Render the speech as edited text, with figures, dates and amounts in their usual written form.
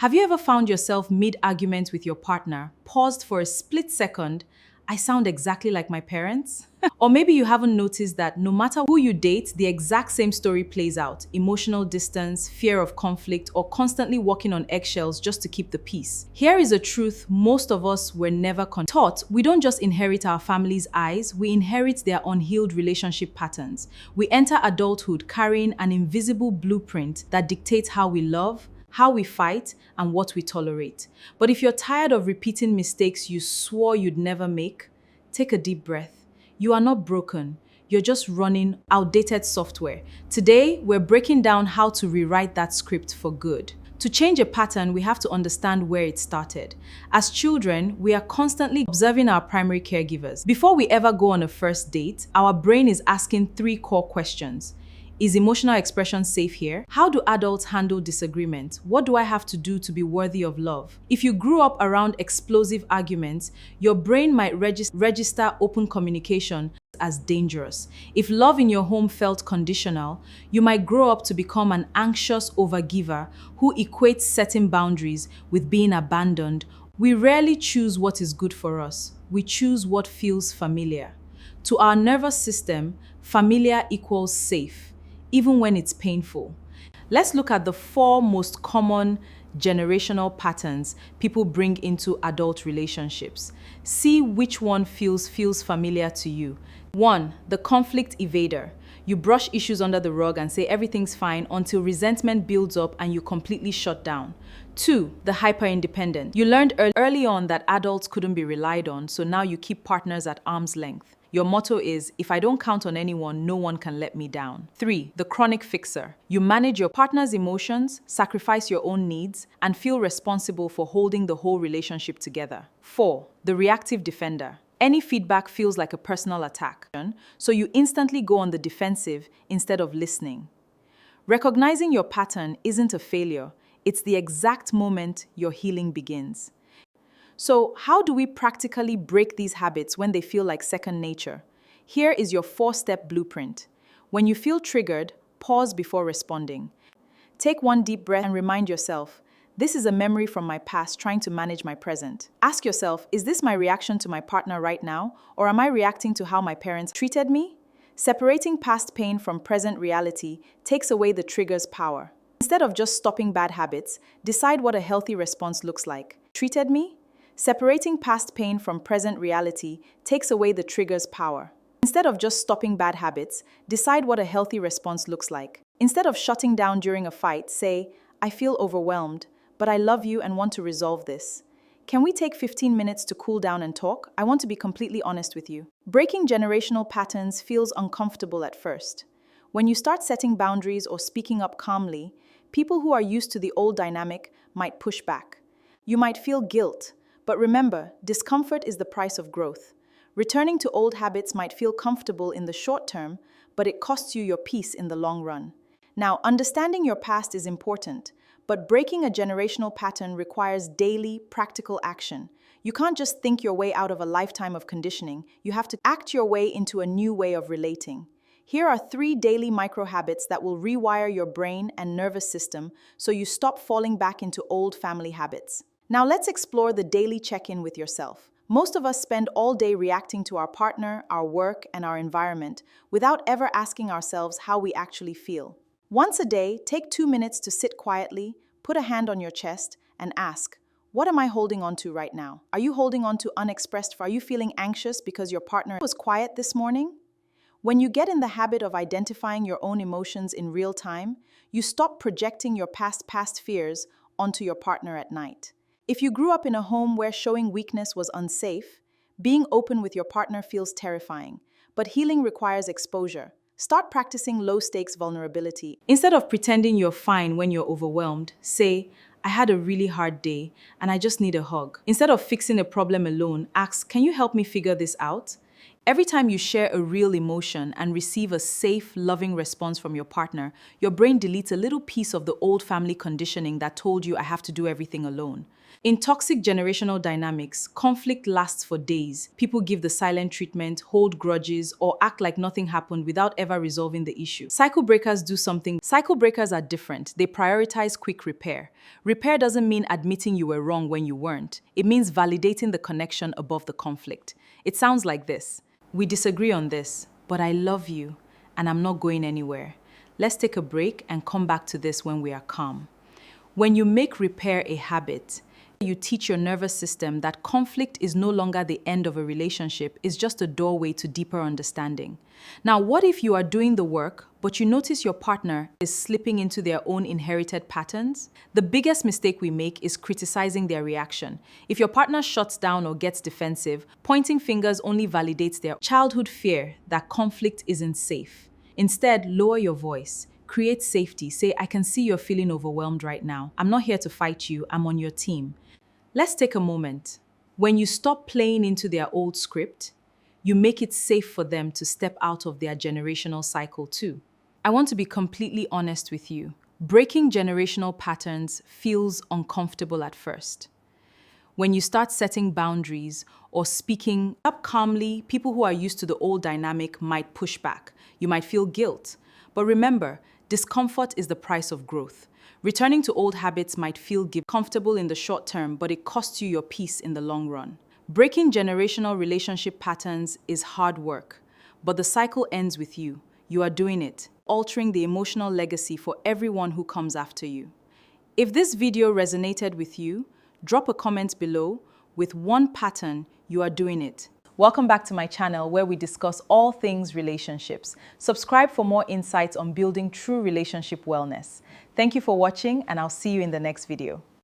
Have you ever found yourself mid-argument with your partner, paused for a split second? I sound exactly like my parents? Or maybe you haven't noticed that no matter who you date, the exact same story plays out. Emotional distance, fear of conflict, or constantly walking on eggshells just to keep the peace. Here is a truth most of us were never taught. We don't just inherit our family's eyes, we inherit their unhealed relationship patterns. We enter adulthood carrying an invisible blueprint that dictates how we love, how we fight, and what we tolerate. But if you're tired of repeating mistakes you swore you'd never make, take a deep breath. You are not broken. You're just running outdated software. Today, we're breaking down how to rewrite that script for good. To change a pattern, we have to understand where it started. As children, we are constantly observing our primary caregivers. Before we ever go on a first date, our brain is asking three core questions. Is emotional expression safe here? How do adults handle disagreement? What do I have to do to be worthy of love? If you grew up around explosive arguments, your brain might register open communication as dangerous. If love in your home felt conditional, you might grow up to become an anxious overgiver who equates setting boundaries with being abandoned. We rarely choose what is good for us. We choose what feels familiar. To our nervous system, familiar equals safe, even when it's painful. Let's look at the 4 most common generational patterns people bring into adult relationships. See which one feels familiar to you. 1. The conflict evader. You brush issues under the rug and say everything's fine until resentment builds up and you completely shut down. 2. The hyper-independent. You learned early on that adults couldn't be relied on, so now you keep partners at arm's length. Your motto is, if I don't count on anyone, no one can let me down. 3. The chronic fixer. You manage your partner's emotions, sacrifice your own needs, and feel responsible for holding the whole relationship together. 4. The reactive defender. Any feedback feels like a personal attack, so you instantly go on the defensive instead of listening. Recognizing your pattern isn't a failure, it's the exact moment your healing begins. So, how do we practically break these habits when they feel like second nature? Here is your 4-step blueprint. When you feel triggered, pause before responding. Take one deep breath and remind yourself, this is a memory from my past trying to manage my present. Ask yourself, is this my reaction to my partner right now, or am I reacting to how my parents treated me? Separating past pain from present reality takes away the trigger's power. Instead of just stopping bad habits, decide what a healthy response looks like. Treated me? Separating past pain from present reality takes away the trigger's power. Instead of just stopping bad habits, decide what a healthy response looks like. Instead of shutting down during a fight, say, I feel overwhelmed, but I love you and want to resolve this. Can we take 15 minutes to cool down and talk? I want to be completely honest with you. Breaking generational patterns feels uncomfortable at first. When you start setting boundaries or speaking up calmly, people who are used to the old dynamic might push back. You might feel guilt. But remember, discomfort is the price of growth. Returning to old habits might feel comfortable in the short term, but it costs you your peace in the long run. Now, understanding your past is important, but breaking a generational pattern requires daily, practical action. You can't just think your way out of a lifetime of conditioning. You have to act your way into a new way of relating. Here are 3 daily micro-habits that will rewire your brain and nervous system so you stop falling back into old family habits. Now let's explore the daily check-in with yourself. Most of us spend all day reacting to our partner, our work, and our environment without ever asking ourselves how we actually feel. Once a day, take 2 minutes to sit quietly, put a hand on your chest, and ask, what am I holding on to right now? Are you holding on to unexpressed? Are you feeling anxious because your partner was quiet this morning? When you get in the habit of identifying your own emotions in real time, you stop projecting your past fears onto your partner at night. If you grew up in a home where showing weakness was unsafe, being open with your partner feels terrifying, but healing requires exposure. Start practicing low-stakes vulnerability. Instead of pretending you're fine when you're overwhelmed, say, I had a really hard day and I just need a hug. Instead of fixing a problem alone, ask, can you help me figure this out? Every time you share a real emotion and receive a safe, loving response from your partner, your brain deletes a little piece of the old family conditioning that told you I have to do everything alone. In toxic generational dynamics, conflict lasts for days. People give the silent treatment, hold grudges, or act like nothing happened without ever resolving the issue. Cycle breakers do something. Cycle breakers are different. They prioritize quick repair. Repair doesn't mean admitting you were wrong when you weren't. It means validating the connection above the conflict. It sounds like this. We disagree on this, but I love you, and I'm not going anywhere. Let's take a break and come back to this when we are calm. When you make repair a habit, you teach your nervous system that conflict is no longer the end of a relationship, it's just a doorway to deeper understanding. Now, what if you are doing the work, but you notice your partner is slipping into their own inherited patterns? The biggest mistake we make is criticizing their reaction. If your partner shuts down or gets defensive, pointing fingers only validates their childhood fear that conflict isn't safe. Instead, lower your voice. Create safety. Say, I can see you're feeling overwhelmed right now. I'm not here to fight you. I'm on your team. Let's take a moment. When you stop playing into their old script, you make it safe for them to step out of their generational cycle too. I want to be completely honest with you. Breaking generational patterns feels uncomfortable at first. When you start setting boundaries or speaking up calmly, people who are used to the old dynamic might push back. You might feel guilt. But remember, discomfort is the price of growth. Returning to old habits might feel comfortable in the short term, but it costs you your peace in the long run. Breaking generational relationship patterns is hard work, but the cycle ends with you. You are doing it, altering the emotional legacy for everyone who comes after you. If this video resonated with you, drop a comment below with one pattern you are doing it. Welcome back to my channel where we discuss all things relationships. Subscribe for more insights on building true relationship wellness. Thank you for watching, and I'll see you in the next video.